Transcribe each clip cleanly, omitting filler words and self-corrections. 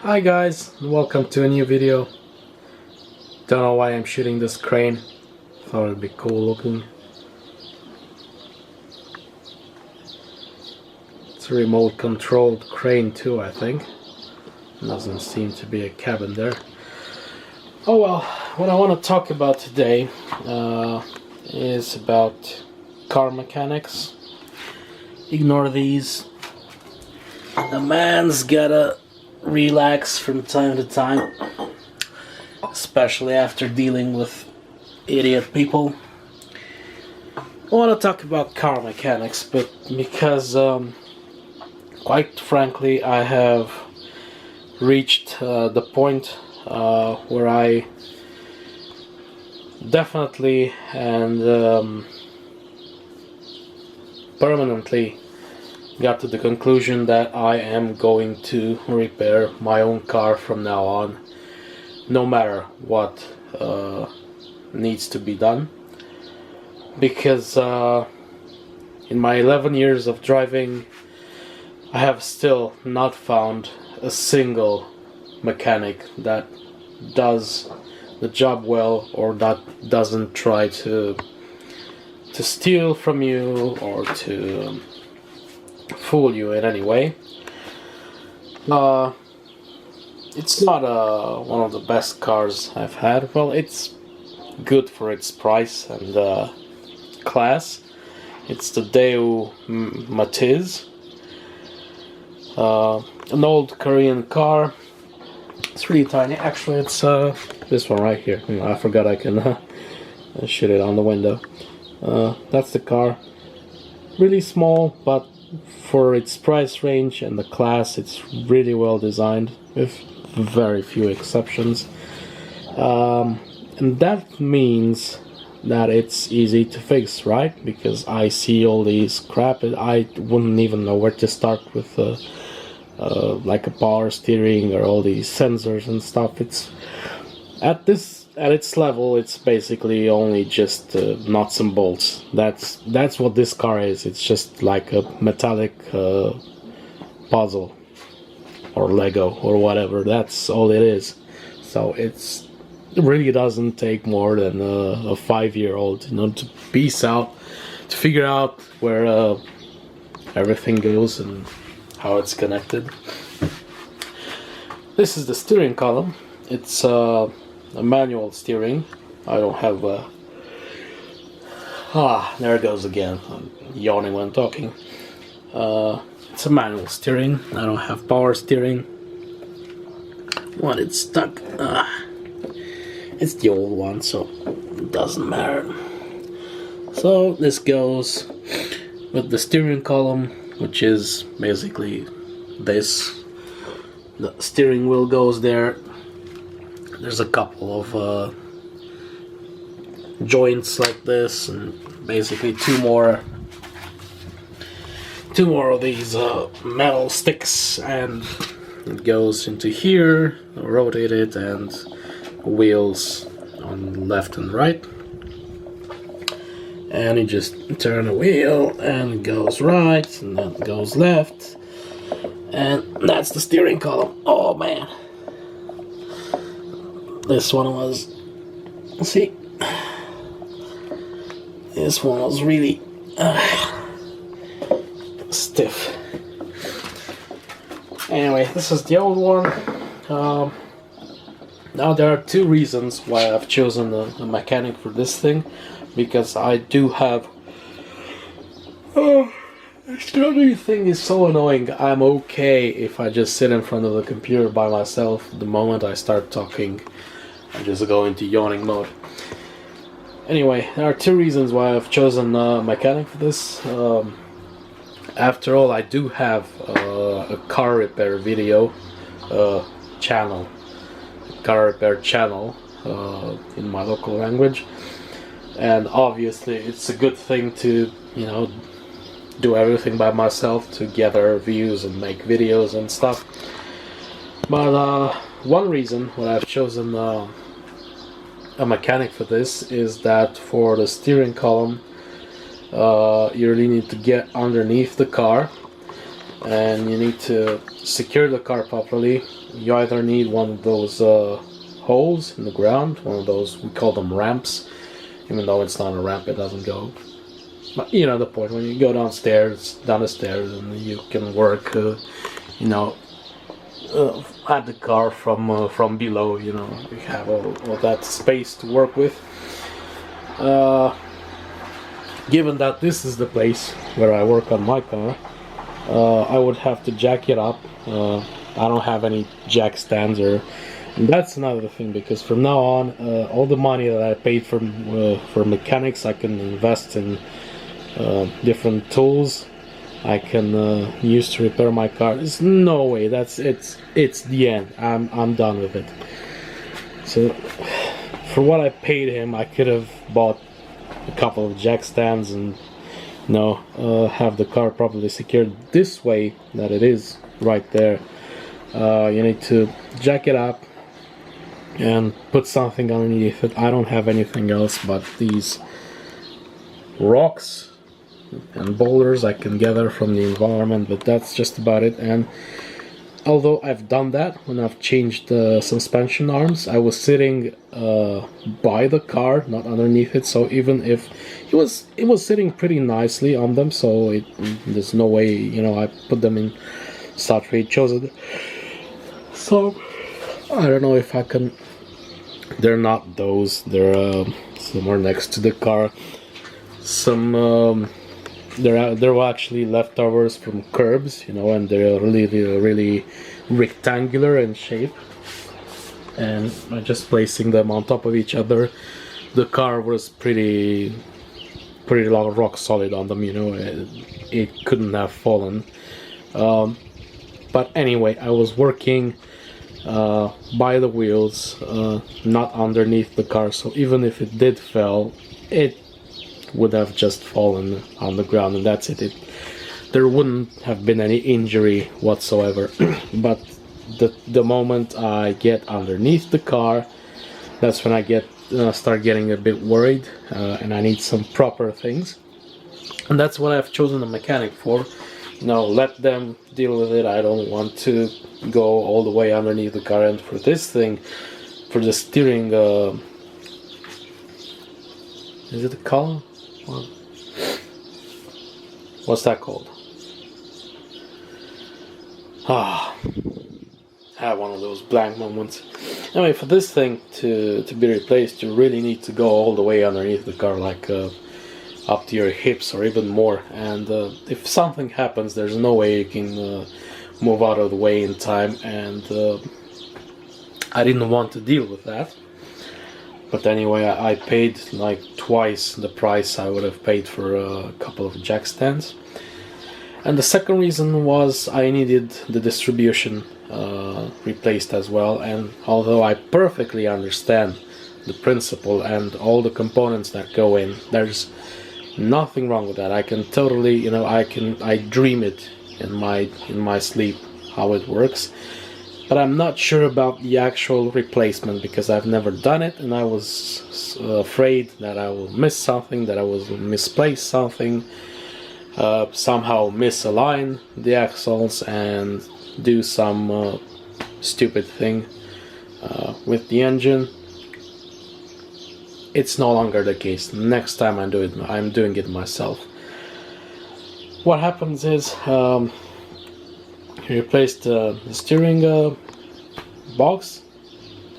Hi guys, and welcome to a new video. Don't know why I'm shooting this crane. Thought it'd be cool looking. It's a remote controlled crane too, I think. Doesn't seem to be a cabin there. Oh well, what I want to talk about today is about car mechanics. Ignore these. The man's gotta relax from time to time, especially after dealing with idiot people. I want to talk about car mechanics, but because quite frankly I have reached the point where I definitely and permanently got to the conclusion that I am going to repair my own car from now on, no matter what needs to be done, because in my 11 years of driving I have still not found a single mechanic that does the job well, or that doesn't try to steal from you or to fool you in any way. It's not one of the best cars I've had. Well, it's good for its price and class. It's the Daewoo Matiz, an old Korean car. It's really tiny. Actually, it's this one right here. I forgot I can shoot it on the window. That's the car. Really small, but for its price range and the class, it's really well designed, with very few exceptions. And that means that it's easy to fix, right? Because I see all these crap, I wouldn't even know where to start with like a power steering or all these sensors and stuff. It's at its level, it's basically only just nuts and bolts. That's what this car is. It's just like a metallic puzzle or Lego or whatever. That's all it is. So it really doesn't take more than a 5-year-old, to piece out, to figure out where everything goes and how it's connected. This is the steering column. It's a manual steering. I don't have there it goes again. I'm yawning when talking. It's a manual steering. I don't have power steering. When it's stuck, it's the old one, so it doesn't matter. So this goes with the steering column, which is basically this. The steering wheel goes there. There's a couple of joints like this, and basically two more of these metal sticks, and it goes into here, rotate it, and wheels on left and right. And you just turn the wheel and it goes right, and then it goes left, and that's the steering column. Oh man, this one was, see, this one was really stiff. Anyway, this is the old one. Now there are two reasons why I've chosen a mechanic for this thing, because I do have the starting thing is so annoying. I'm okay if I just sit in front of the computer by myself. The moment I start talking, I just go into yawning mode. Anyway, there are two reasons why I've chosen a mechanic for this. After all, I do have a car repair video channel, car repair channel in my local language, and obviously it's a good thing to do everything by myself to gather views and make videos and stuff. But one reason why I've chosen a mechanic for this is that for the steering column you really need to get underneath the car and you need to secure the car properly. You either need one of those holes in the ground, one of those, we call them ramps, even though it's not a ramp, it doesn't go. But you know the point, when you go down the stairs, and you can work, you know, at the car from below. You know, you have all that space to work with. Given that this is the place where I work on my car, I would have to jack it up. I don't have any jack stands, and that's another thing, because from now on, all the money that I paid for mechanics, I can invest in different tools I can use to repair my car. There's no way. It's the end. I'm done with it. So for what I paid him, I could have bought a couple of jack stands and, you know, have the car properly secured this way that it is right there. You need to jack it up and put something underneath it. I don't have anything else but these rocks and boulders I can gather from the environment, but that's just about it. And although I've done that when I've changed the suspension arms, I was sitting by the car, not underneath it, so even if it was sitting pretty nicely on them, so there's no way, you know, I put them in such way it chose it. So I don't know if I can. They're not those, they're somewhere next to the car. Some they're actually leftovers from curbs, you know, and they're really rectangular in shape. And by just placing them on top of each other, the car was pretty rock solid on them, you know. It couldn't have fallen. But anyway, I was working by the wheels, not underneath the car, so even if it did fall, it would have just fallen on the ground, and that's it. There wouldn't have been any injury whatsoever. But the moment I get underneath the car, that's when I start getting a bit worried, and I need some proper things, and that's what I've chosen a mechanic for. You know, let them deal with it. I don't want to go all the way underneath the car. And for this thing, for the steering, is it a column? What's that called? I have one of those blank moments. Anyway, for this thing to be replaced, you really need to go all the way underneath the car, like up to your hips or even more. And if something happens, there's no way you can move out of the way in time. And I didn't want to deal with that. But anyway, I paid like twice the price I would have paid for a couple of jack stands. And the second reason was I needed the distribution replaced as well. And although I perfectly understand the principle and all the components that go in, there's nothing wrong with that. I can totally, you know, I dream it in my sleep how it works. But I'm not sure about the actual replacement, because I've never done it, and I was afraid that I will miss something, that I will misplace something, somehow misalign the axles and do some stupid thing with the engine. It's no longer the case. Next time I do it, I'm doing it myself. What happens is, he replaced the steering box.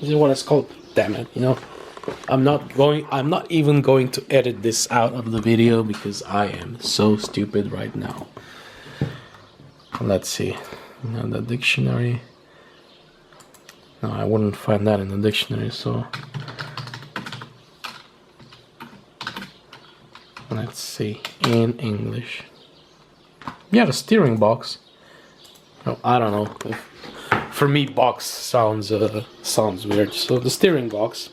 Is it what it's called? Damn it! You know, I'm not even going to edit this out of the video because I am so stupid right now. Let's see. In the dictionary. No, I wouldn't find that in the dictionary. So let's see in English. Yeah, the steering box. No, I don't know. For me, box sounds weird. So the steering box.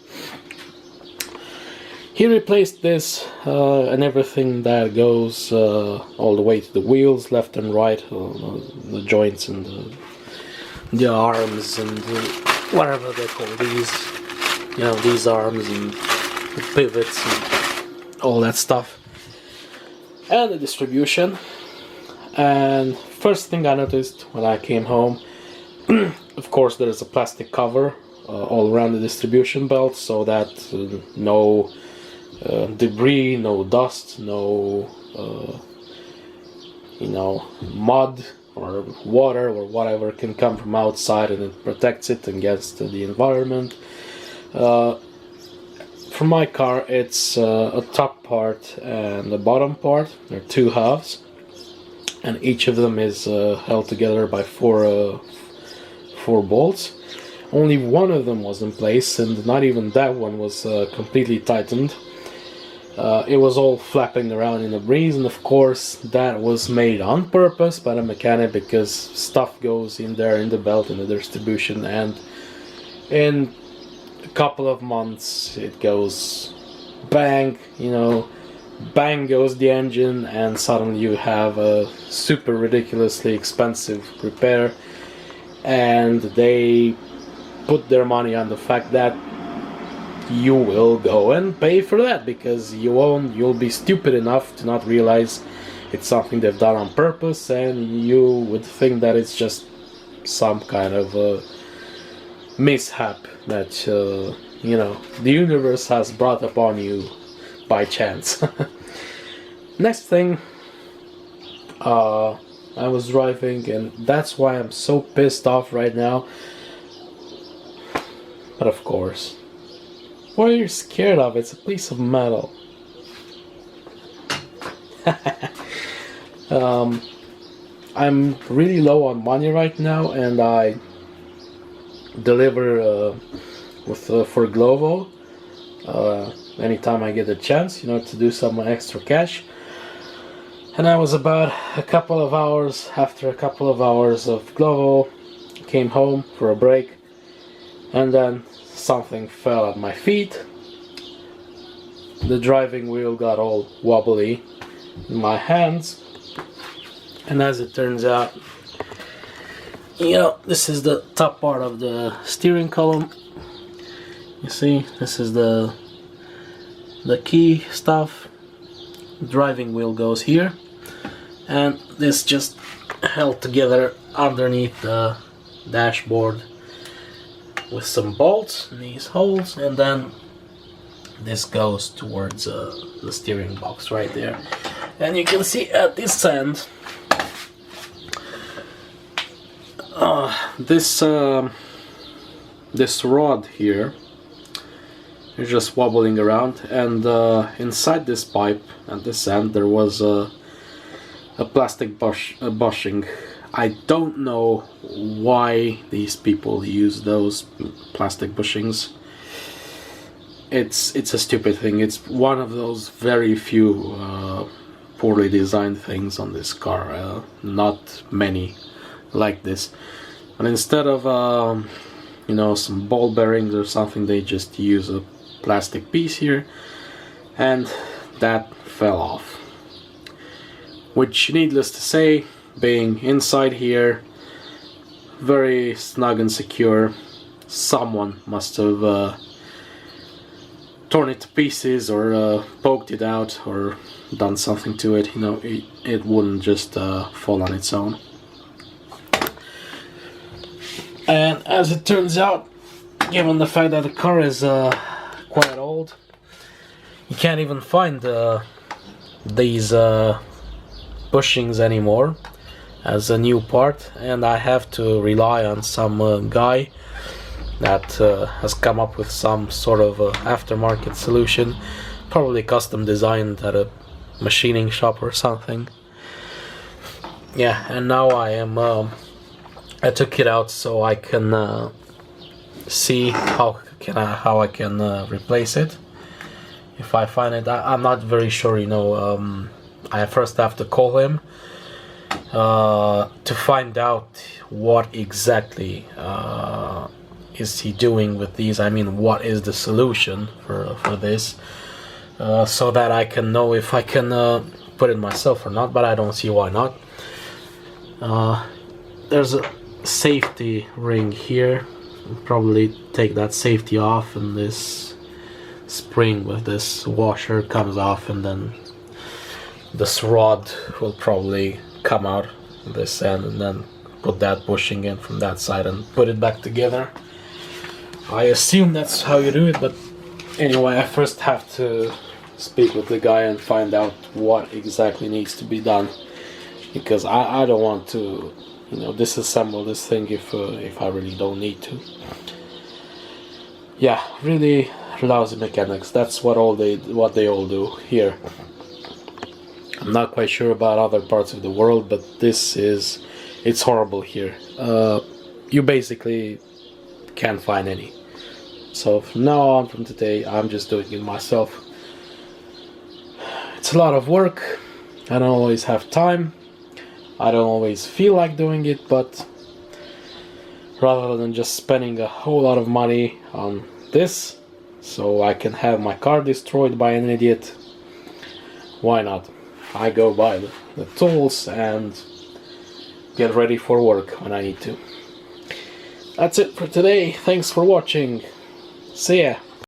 He replaced this and everything that goes all the way to the wheels, left and right, the joints and the arms and whatever they call these. You know, these arms and the pivots and all that stuff. And the distribution. And first thing I noticed when I came home, of course there is a plastic cover all around the distribution belt, so that no debris, no dust, no mud or water or whatever can come from outside, and it protects it against the environment. For my car, it's a top part and a bottom part. There are two halves, and each of them is held together by four bolts. Only one of them was in place, and not even that one was completely tightened. It was all flapping around in the breeze, and of course that was made on purpose by the mechanic, because stuff goes in there in the belt, in the distribution, and in a couple of months it goes bang, bang goes the engine, and suddenly you have a super ridiculously expensive repair, and they put their money on the fact that you will go and pay for that, because you'll be stupid enough to not realize it's something they've done on purpose, and you would think that it's just some kind of mishap that the universe has brought upon you by chance. Next thing, I was driving, and that's why I'm so pissed off right now. But of course, what are you scared of? It's a piece of metal. I'm really low on money right now, and I deliver for Glovo anytime I get a chance, to do some extra cash. And I was about after a couple of hours of Glovo, came home for a break, and then something fell at my feet. The driving wheel got all wobbly in my hands, and as it turns out, this is the top part of the steering column. You see, this is the key stuff. The driving wheel goes here, and this just held together underneath the dashboard with some bolts in these holes, and then this goes towards the steering box right there. And you can see at this end, this rod here is just wobbling around, and inside this pipe at this end there was a plastic bushing. I don't know why these people use those plastic bushings. It's a stupid thing. It's one of those very few poorly designed things on this car. Not many like this. And instead of some ball bearings or something, they just use a plastic piece here, and that fell off. Which, needless to say, being inside here, very snug and secure, someone must have torn it to pieces or poked it out or done something to it. It wouldn't just fall on its own. And as it turns out, given the fact that the car is quite old, you can't even find these bushings anymore as a new part, and I have to rely on some guy that has come up with some sort of aftermarket solution, probably custom designed at a machining shop or something. Yeah, and now I took it out so I can see how I can replace it if I find it. I'm not very sure, I first have to call him to find out what exactly is he doing with these. I mean, what is the solution for this, so that I can know if I can put it myself or not, but I don't see why not. There's a safety ring here. I'll probably take that safety off, and this spring with this washer comes off, and then this rod will probably come out this end and then put that bushing in from that side and put it back together. I assume that's how you do it, but anyway, I first have to speak with the guy and find out what exactly needs to be done, because I don't want to, you know, disassemble this thing if I really don't need to. Yeah, really lousy mechanics. That's what they all do here. I'm not quite sure about other parts of the world, but it's horrible here. You basically can't find any. So from now on, from today, I'm just doing it myself. It's a lot of work. I don't always have time. I don't always feel like doing it, but rather than just spending a whole lot of money on this so I can have my car destroyed by an idiot, why not? I go buy the tools and get ready for work when I need to. That's it for today. Thanks for watching. See ya.